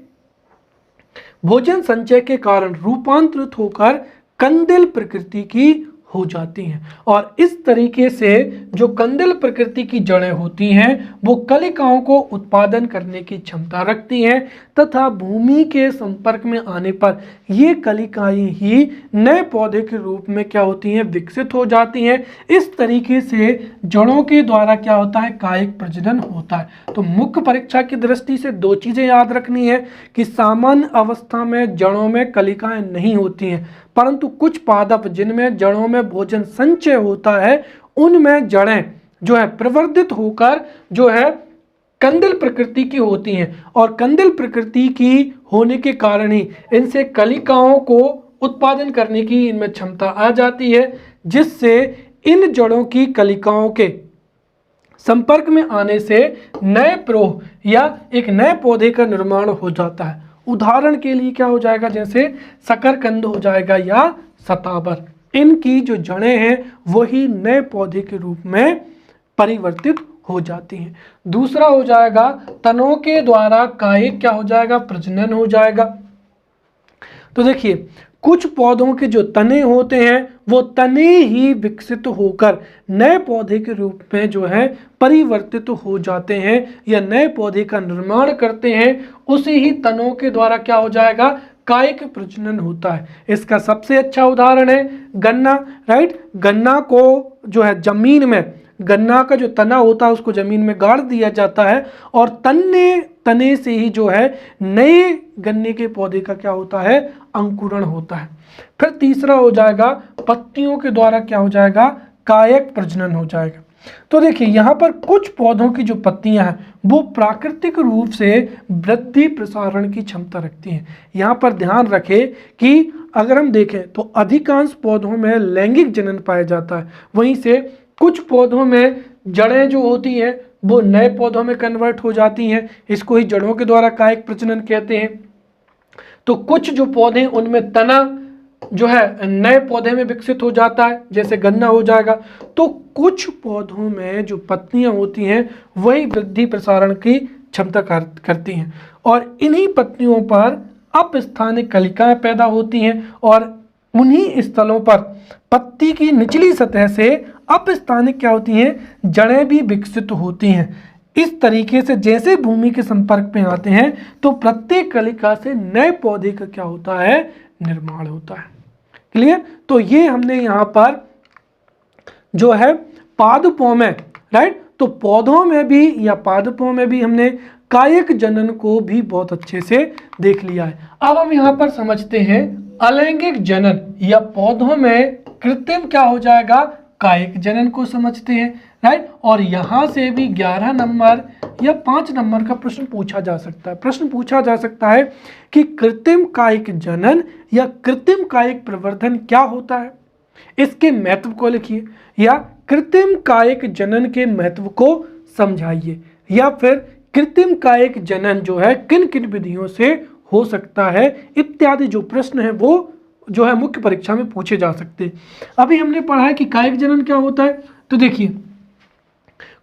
भोजन संचय के कारण रूपांतरित होकर कंदिल प्रकृति की हो जाती हैं। और इस तरीके से जो कंदिल प्रकृति की जड़ें होती हैं वो कलिकाओं को उत्पादन करने की क्षमता रखती हैं, तथा भूमि के संपर्क में आने पर ये कलिकाएं ही नए पौधे के रूप में क्या होती हैं, विकसित हो जाती हैं। इस तरीके से जड़ों के द्वारा क्या होता है, कायिक प्रजनन होता है। तो मुख्य परीक्षा की दृष्टि से दो चीजें याद रखनी है कि सामान्य अवस्था में जड़ों में कलिकाएं नहीं होती हैं, परंतु कुछ पादप जिनमें जड़ों में भोजन संचय होता है उनमें जड़ें जो है प्रवर्धित होकर जो है कंदिल प्रकृति की होती हैं, और कंदिल प्रकृति की होने के कारण ही इनसे कलिकाओं को उत्पादन करने की इनमें क्षमता आ जाती है, जिससे इन जड़ों की कलिकाओं के संपर्क में आने से नए प्रोह या एक नए पौधे का निर्माण हो जाता है। उदाहरण के लिए क्या हो जाएगा, जैसे शकरकंद हो जाएगा या शतावर, इनकी जो जड़ें हैं वही नए पौधे के रूप में परिवर्तित हो जाती हैं। दूसरा हो जाएगा तनों के द्वारा कायिक क्या हो जाएगा, प्रजनन हो जाएगा। तो देखिए कुछ पौधों के जो तने होते हैं वो तने ही विकसित होकर नए पौधे के रूप में जो है परिवर्तित हो जाते हैं या नए पौधे का निर्माण करते हैं। उसी ही तनों के द्वारा क्या हो जाएगा, कायिक प्रजनन होता है। इसका सबसे अच्छा उदाहरण है गन्ना, राइट। गन्ना को जो है जमीन में, गन्ना का जो तना होता है उसको जमीन में गाड़ दिया जाता है, और तने से ही जो है नए गन्ने के पौधे का क्या होता है, अंकुरण होता है। फिर तीसरा हो जाएगा पत्तियों के द्वारा क्या हो जाएगा, कायिक प्रजनन हो जाएगा। तो देखिए यहाँ पर कुछ पौधों की जो पत्तियां हैं वो प्राकृतिक रूप से वृद्धि प्रसारण की क्षमता रखती हैं। यहाँ पर ध्यान रखें कि अगर हम देखें तो अधिकांश पौधों में लैंगिक जनन पाया जाता है, वहीं से कुछ पौधों में जड़ें जो होती हैं वो नए पौधों में कन्वर्ट हो जाती हैं, इसको ही जड़ों के द्वारा कायिक प्रजनन कहते हैं। तो कुछ जो पौधे उनमें तना जो है नए पौधे में विकसित हो जाता है, जैसे गन्ना हो जाएगा। तो कुछ पौधों में जो पत्तियां होती हैं वही वृद्धि प्रसारण की क्षमता करती हैं, और इन्हीं पत्तियों पर अपस्थानिक कलिकाएं पैदा होती हैं, और उन्हीं स्थलों पर पत्ती की निचली सतह से अपस्थानिक क्या होती हैं, जड़ें भी विकसित होती हैं। इस तरीके से जैसे भूमि के संपर्क में आते हैं तो प्रत्येक कलिका से नए पौधे का क्या होता है, निर्माण होता है। क्लियर। तो ये हमने यहाँ पर जो है पादपों में, राइट, तो पौधों में भी या पादपों में भी हमने कायिक जनन को भी बहुत अच्छे से देख लिया है। अब हम यहाँ पर समझते हैं अलैंगिक जनन या पौधों में कृत्रिम क्या हो जाएगा, कायिक जनन को समझते हैं, राइट। और यहाँ से भी 11 नंबर या 5 नंबर का प्रश्न पूछा जा सकता है। प्रश्न पूछा जा सकता है कि कृत्रिम कायिक जनन या कृत्रिम कायिक प्रवर्धन क्या होता है, इसके महत्व को लिखिए, या कृत्रिम कायिक जनन के महत्व को समझाइए, या फिर कृत्रिम कायिक जनन जो है किन किन विधियों से हो सकता है, इत्यादि जो प्रश्न है वो जो है मुख्य परीक्षा में पूछे जा सकते हैं। अभी हमने पढ़ा है कि कायिक जनन क्या होता है। तो देखिए,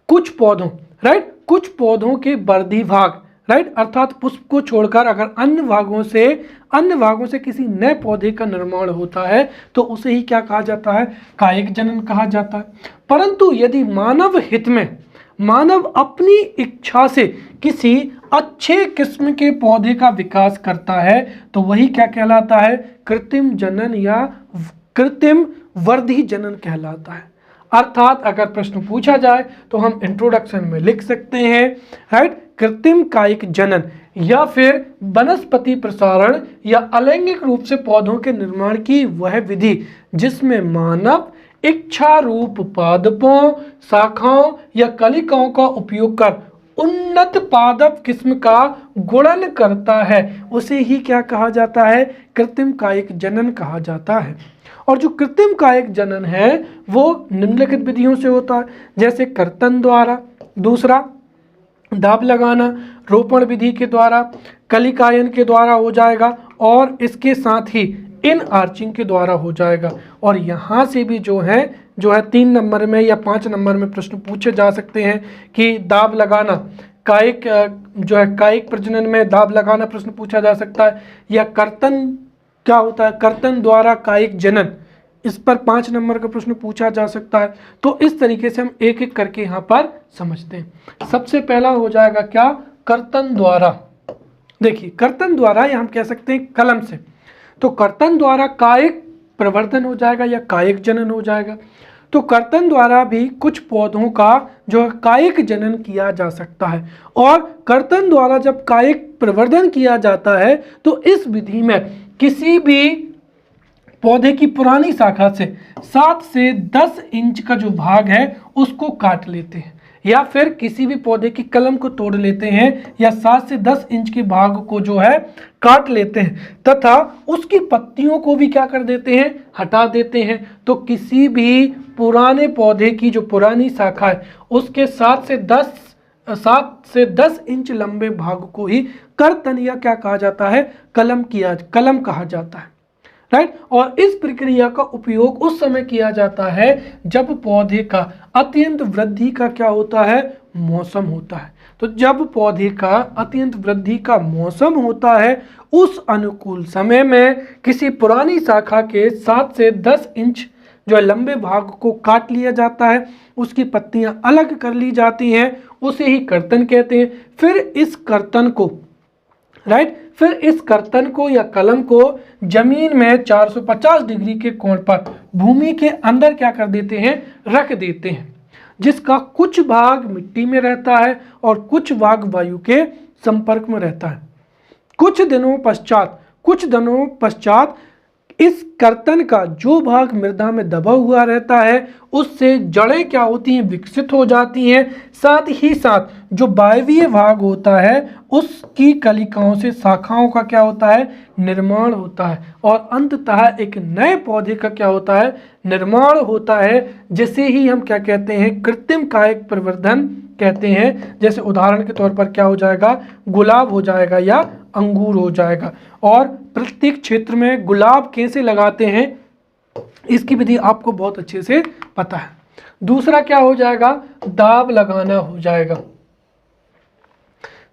कुछ पौधों, राइट, कुछ पौधों के वर्धी भाग, राइट, अर्थात पुष्प को छोड़कर अगर अन्य भागों से किसी नए पौधे का निर्माण होता है तो उसे ही क्या कहा जाता है, कायिक जनन कहा जाता है। परंतु यदि मानव हित में मानव अपनी इच्छा से किसी अच्छे किस्म के पौधे का विकास करता है तो वही क्या कहलाता है, कृत्रिम जनन या कृत्रिम वर्धी जनन कहलाता है। अर्थात अगर प्रश्न पूछा जाए तो हम इंट्रोडक्शन में लिख सकते हैं, राइट, कृत्रिम कायिक जनन या फिर वनस्पति प्रसारण या अलैंगिक रूप से पौधों के निर्माण की वह विधि जिसमें मानव इच्छा रूप पादपों, शाखाओं या कलिकाओं का उपयोग कर उन्नत पादप किस्म का गुणन करता है, उसे ही क्या कहा जाता है, कृत्रिम कायिक जनन कहा जाता है। और जो कृत्रिम कायिक जनन है वो निम्नलिखित विधियों से होता है, जैसे कर्तन द्वारा, दूसरा दाब लगाना, रोपण विधि के द्वारा, कलिकायन के द्वारा हो जाएगा, और इसके साथ ही इन आर्चिंग के द्वारा हो जाएगा। और यहाँ से भी जो है 3 नंबर में या 5 नंबर में प्रश्न पूछे जा सकते हैं कि दाब लगाना, कायिक जो है कायिक प्रजनन में दाब लगाना प्रश्न पूछा जा सकता है, या कर्तन क्या होता है, कर्तन द्वारा कायिक जनन, इस पर 5 नंबर का प्रश्न पूछा जा सकता है। तो इस तरीके से हम एक एक करके यहाँ पर समझते हैं। सबसे पहला हो जाएगा क्या, कर्तन द्वारा। देखिए, कर्तन द्वारा या हम कह सकते हैं कलम से, तो कर्तन द्वारा कायिक प्रवर्धन हो जाएगा या कायिक जनन हो जाएगा। तो कर्तन द्वारा भी कुछ पौधों का जो है कायिक जनन किया जा सकता है। और कर्तन द्वारा जब कायिक प्रवर्धन किया जाता है तो इस विधि में किसी भी पौधे की पुरानी शाखा से 7 से 10 इंच का जो भाग है उसको काट लेते हैं, या फिर किसी भी पौधे की कलम को तोड़ लेते हैं या 7 से 10 इंच के भाग को जो है काट लेते हैं तथा उसकी पत्तियों को भी क्या कर देते हैं, हटा देते हैं। तो किसी भी पुराने पौधे की जो पुरानी शाखा है उसके 7 से 10 इंच लंबे भाग को ही कर्तन या क्या कहा जाता है, कलम कहा जाता है, राइट। और इस प्रक्रिया का उपयोग उस समय किया जाता है जब पौधे का अत्यंत वृद्धि का क्या होता है, मौसम होता है। तो जब पौधे का अत्यंत वृद्धि का मौसम होता है उस अनुकूल समय में किसी पुरानी शाखा के 7 से 10 इंच जो लंबे भाग को काट लिया जाता है, उसकी पत्तियां अलग कर ली जाती हैं, उसे ही कर्तन कहते हैं। फिर इस कर्तन को या कलम को जमीन में 450 डिग्री के कोण पर भूमि के अंदर क्या कर देते हैं, रख देते हैं, जिसका कुछ भाग मिट्टी में रहता है और कुछ भाग वायु के संपर्क में रहता है। कुछ दिनों पश्चात इस कर्तन का जो भाग मृदा में दबा हुआ रहता है उससे जड़ें क्या होती हैं, विकसित हो जाती हैं। साथ ही साथ जो वायवीय भाग होता है उसकी कलिकाओं से शाखाओं का क्या होता है, निर्माण होता है, और अंततः एक नए पौधे का क्या होता है, निर्माण होता है, जिसे ही हम क्या कहते हैं, कृत्रिम कायिक प्रवर्धन कहते हैं। जैसे उदाहरण के तौर पर क्या हो जाएगा, गुलाब हो जाएगा या अंगूर हो जाएगा। और प्रत्येक क्षेत्र में गुलाब कैसे लगाते हैं इसकी विधि आपको बहुत अच्छे से पता है। दूसरा क्या हो जाएगा, दाब लगाना हो जाएगा।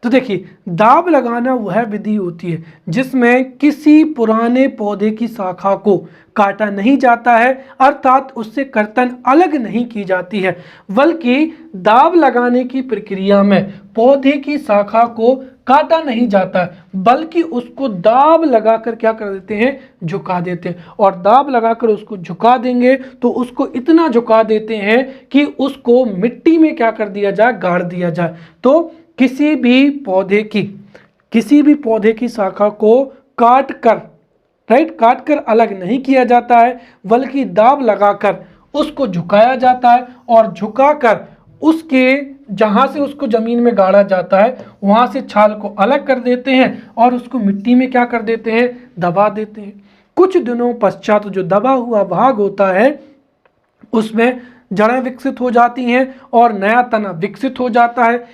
तो देखिए, दाब लगाना वह विधि होती है जिसमें किसी पुराने पौधे की शाखा को काटा नहीं जाता है, अर्थात उससे कर्तन अलग नहीं की जाती है, बल्कि दाब लगाने की प्रक्रिया में पौधे की शाखा को काटा नहीं जाता है, बल्कि उसको दाब लगाकर क्या कर देते हैं, झुका देते हैं। और दाब लगाकर उसको झुका देंगे तो उसको इतना झुका देते हैं कि उसको मिट्टी में क्या कर दिया जाए, गाड़ दिया जाए। तो किसी भी पौधे की शाखा को काट कर अलग नहीं किया जाता है, बल्कि दाब लगाकर उसको झुकाया जाता है और झुकाकर उसके जहां से उसको जमीन में गाड़ा जाता है वहां से छाल को अलग कर देते हैं और उसको मिट्टी में क्या कर देते हैं, दबा देते हैं। कुछ दिनों पश्चात जो दबा हुआ भाग होता है उसमें जड़ें विकसित हो जाती हैं और नया तना विकसित हो जाता है।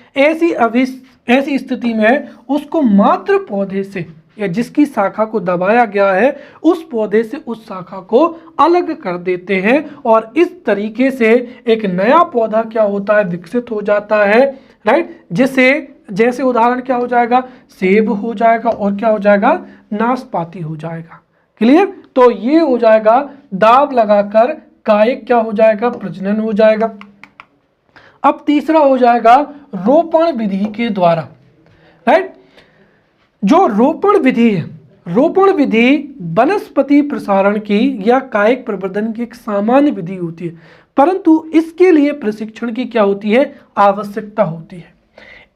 ऐसी स्थिति में उसको मात्र पौधे से या जिसकी शाखा को दबाया गया है उस पौधे से उस शाखा को अलग कर देते हैं और इस तरीके से एक नया पौधा क्या होता है, विकसित हो जाता है। राइट, जैसे उदाहरण क्या हो जाएगा, सेब हो जाएगा और क्या हो जाएगा, नाशपाती हो जाएगा। क्लियर? तो ये हो जाएगा दाब लगाकर कायिक क्या हो जाएगा, प्रजनन हो जाएगा। अब तीसरा हो जाएगा रोपण विधि के द्वारा। राइट, जो रोपण विधि है, रोपण विधि वनस्पति प्रसारण की या कायिक प्रवर्धन की एक सामान्य विधि होती है, परंतु इसके लिए प्रशिक्षण की क्या होती है, आवश्यकता होती है।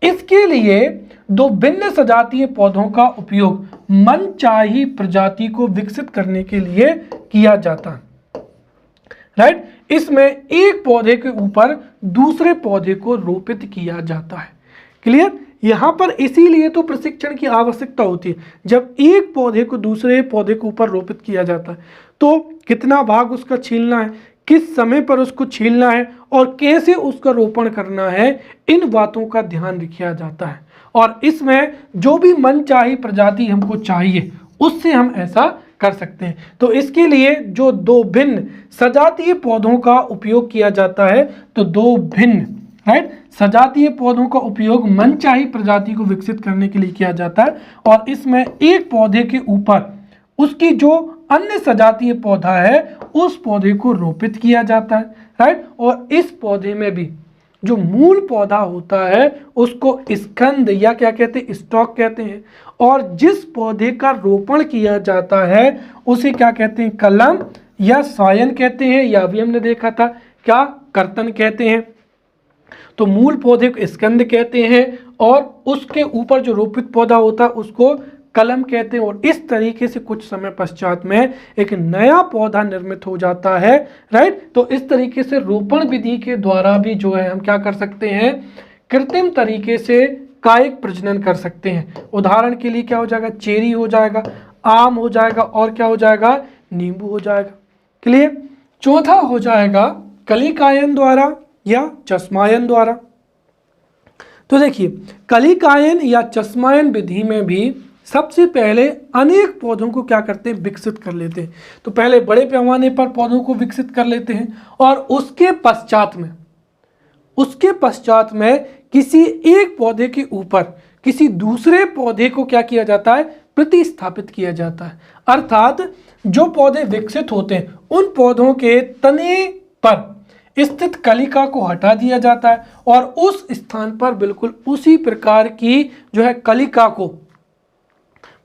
इसके लिए दो भिन्न सजातीय पौधों का उपयोग मनचाही प्रजाति को विकसित करने के लिए किया जाता है। राइट, इसमें एक पौधे के ऊपर दूसरे पौधे को रोपित किया जाता है। क्लियर? यहां पर इसीलिए तो प्रशिक्षण की आवश्यकता होती है। जब एक पौधे को दूसरे पौधे के ऊपर रोपित किया जाता है तो कितना भाग उसका छीलना है, किस समय पर उसको छीलना है और कैसे उसका रोपण करना है, इन बातों का ध्यान रखा जाता है। और इसमें जो भी मनचाही प्रजाति हमको चाहिए उससे हम ऐसा कर सकते हैं। तो इसके लिए जो दो भिन्न सजातीय पौधों का उपयोग किया जाता है, तो दो भिन्न सजातीय पौधों का उपयोग मनचाही प्रजाति को विकसित करने के लिए किया जाता है और इसमें एक पौधे के ऊपर उसकी जो अन्य सजातीय पौधा है उस पौधे को रोपित किया जाता है। राइट, और इस पौधे में भी जो मूल पौधा होता है उसको स्कंद या क्या कहते हैं, स्टॉक कहते हैं। और जिस पौधे का रोपण किया जाता है उसे क्या कहते हैं, कलम या सायन कहते हैं, या भी हमने देखा था क्या, कर्तन कहते हैं। तो मूल पौधे को स्कंद कहते हैं और उसके ऊपर जो रोपित पौधा होता है उसको कलम कहते हैं। और इस तरीके से कुछ समय पश्चात में एक नया पौधा निर्मित हो जाता है। राइट, तो इस तरीके से रोपण विधि के द्वारा भी जो है हम क्या कर सकते हैं, कृत्रिम तरीके से कायिक प्रजनन कर सकते हैं। उदाहरण के लिए क्या हो जाएगा, चेरी हो जाएगा, आम हो जाएगा और क्या हो जाएगा, नींबू हो जाएगा। क्लियर? चौथा हो जाएगा कलिकायन द्वारा या चश्मायन द्वारा। तो देखिए, कलिकायन या चश्मायन विधि में भी सबसे पहले अनेक पौधों को क्या करते हैं, विकसित कर लेते हैं। तो पहले बड़े पैमाने पर पौधों को विकसित कर लेते हैं और उसके पश्चात में किसी एक पौधे के ऊपर किसी दूसरे पौधे को क्या किया जाता है, प्रतिस्थापित किया जाता है। अर्थात जो पौधे विकसित होते हैं उन पौधों के तने पर स्थित कलिका को हटा दिया जाता है और उस स्थान पर बिल्कुल उसी प्रकार की जो है कलिका को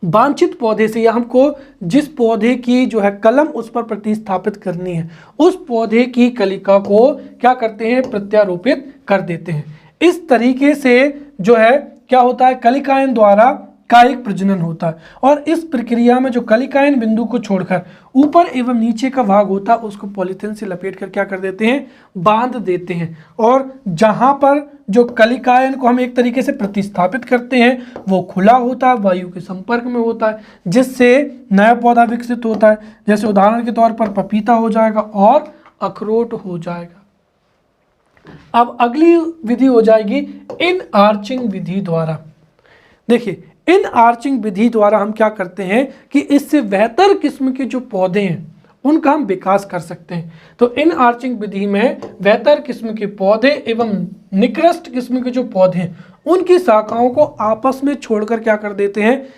वांछित पौधे से, या हमको जिस पौधे की जो है कलम उस पर प्रतिस्थापित करनी है उस पौधे की कलिका को क्या करते हैं, प्रत्यारोपित कर देते हैं। इस तरीके से जो है क्या होता है, कलिकायन द्वारा कायिक प्रजनन होता है। और इस प्रक्रिया में जो कलिकायन बिंदु को छोड़कर ऊपर एवं नीचे का भाग होता है उसको पॉलीथीन से लपेट कर क्या कर देते हैं, बांध देते हैं। और जहां पर जो कलिकायन को हम एक तरीके से प्रतिस्थापित करते हैं वो खुला होता है, वायु के संपर्क में होता है, जिससे नया पौधा विकसित होता है। जैसे उदाहरण के तौर पर पपीता हो जाएगा और अखरोट हो जाएगा। अब अगली विधि हो जाएगी इन आर्चिंग विधि द्वारा। देखिए, इन आर्चिंग विधि द्वारा हम क्या करते हैं कि इससे बेहतर किस्म के जो पौधे हैं उनका हम विकास कर सकते हैं। तो इन आर्चिंग विधि में बेहतर किस्म के पौधे एवं निकृष्ट किस्म के जो पौधे हैं उनकी शाखाओं को आपस में छोड़कर क्या कर देते हैं,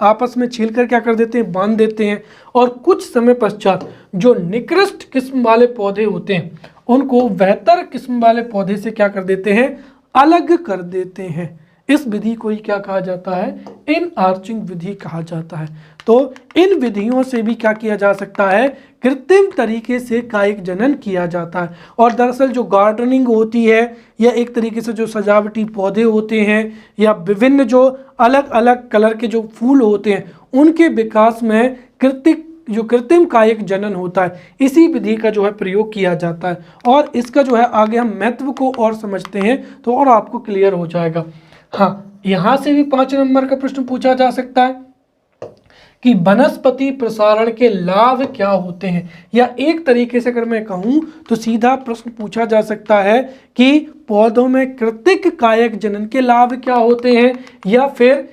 आपस में छीलकर क्या कर देते हैं, बांध देते हैं। और कुछ समय पश्चात जो निकृष्ट किस्म वाले पौधे होते हैं उनको बेहतर किस्म वाले पौधे से क्या कर देते हैं, अलग कर देते हैं। इस विधि को ही क्या कहा जाता है, इन आर्चिंग विधि कहा जाता है। तो इन विधियों से भी क्या किया जा सकता है, कृत्रिम तरीके से कायिक जनन किया जाता है। और दरअसल जो गार्डनिंग होती है या एक तरीके से जो सजावटी पौधे होते हैं या विभिन्न जो अलग अलग कलर के जो फूल होते हैं उनके विकास में कृत्रिम कायिक जनन होता है, इसी विधि का जो है प्रयोग किया जाता है। और इसका जो है आगे हम महत्व को और समझते हैं तो और आपको क्लियर हो जाएगा। हाँ, यहाँ से भी 5 नंबर का प्रश्न पूछा जा सकता है कि वनस्पति प्रसारण के लाभ क्या होते हैं, या एक तरीके से अगर मैं कहूं तो सीधा प्रश्न पूछा जा सकता है कि पौधों में कृत्रिम कायिक जनन के लाभ क्या होते हैं, या फिर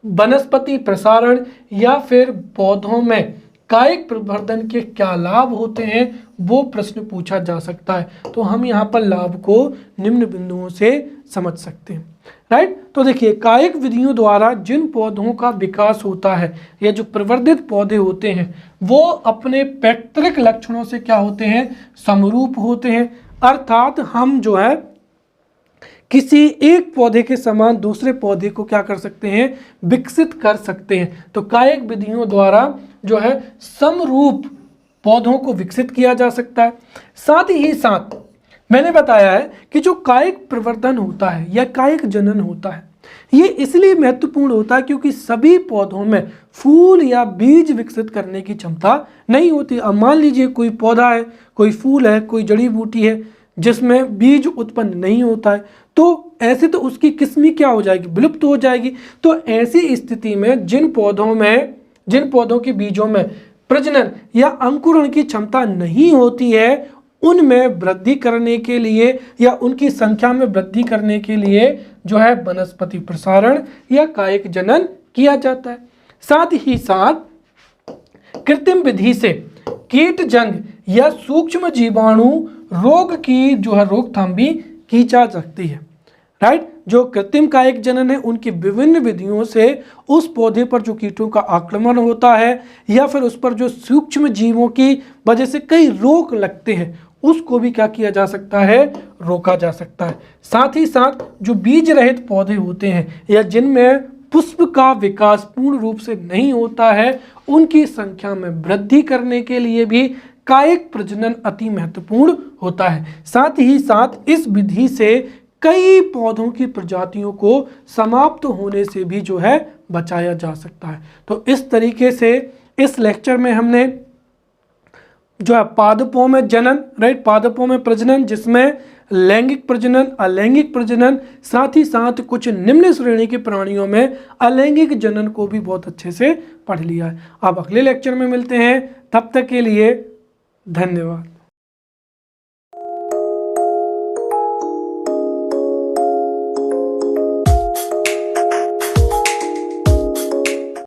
वनस्पति प्रसारण या फिर पौधों में कायिक प्रवर्धन के क्या लाभ होते हैं, वो प्रश्न पूछा जा सकता है। तो हम यहाँ पर लाभ को निम्न बिंदुओं से समझ सकते हैं, राइट। तो देखिए, कायिक विधियों द्वारा जिन पौधों का विकास होता है या जो प्रवर्धित पौधे होते हैं वो अपने पैतृक लक्षणों से क्या होते हैं, समरूप होते हैं। अर्थात हम जो है किसी एक पौधे के समान दूसरे पौधे को क्या कर सकते हैं, विकसित कर सकते हैं। तो कायिक विधियों द्वारा जो है समरूप पौधों को विकसित किया जा सकता है। साथ ही साथ मैंने बताया है कि जो कायिक प्रवर्धन होता है या कायिक जनन होता है ये इसलिए महत्वपूर्ण होता है क्योंकि सभी पौधों में फूल या बीज विकसित करने की क्षमता नहीं होती। अब मान लीजिए कोई पौधा है, कोई फूल है, कोई जड़ी बूटी है जिसमें बीज उत्पन्न नहीं होता है, तो ऐसे तो उसकी किस्म क्या हो जाएगी, विलुप्त हो जाएगी। तो ऐसी स्थिति में जिन पौधों के बीजों में प्रजनन या अंकुरण की क्षमता नहीं होती है उनमें वृद्धि करने के लिए या उनकी संख्या में वृद्धि करने के लिए जो है वनस्पति प्रसारण या कायिक जनन किया जाता है। साथ ही साथ कृत्रिम विधि से कीटजन्य या सूक्ष्म जीवाणु रोग की जो है रोकथाम भी की जा सकती है, राइट। जो कृत्रिम कायिक जनन है उनकी विभिन्न विधियों से उस पौधे पर जो कीटों का आक्रमण होता है या फिर उस पर जो सूक्ष्म जीवों की वजह से कई रोग लगते हैं उसको भी क्या किया जा सकता है, रोका जा सकता है। साथ ही साथ जो बीज रहित पौधे होते हैं या जिनमें पुष्प का विकास पूर्ण रूप से नहीं होता है उनकी संख्या में वृद्धि करने के लिए भी कायिक प्रजनन अति महत्वपूर्ण होता है। साथ ही साथ इस विधि से कई पौधों की प्रजातियों को समाप्त होने से भी जो है बचाया जा सकता है। तो इस तरीके से इस लेक्चर में हमने जो है पादपों में जनन, राइट, पादपों में प्रजनन जिसमें लैंगिक प्रजनन, अलैंगिक प्रजनन, साथ ही साथ कुछ निम्न श्रेणी के प्राणियों में अलैंगिक जनन को भी बहुत अच्छे से पढ़ लिया है। अब अगले लेक्चर में मिलते हैं, तब तक के लिए धन्यवाद।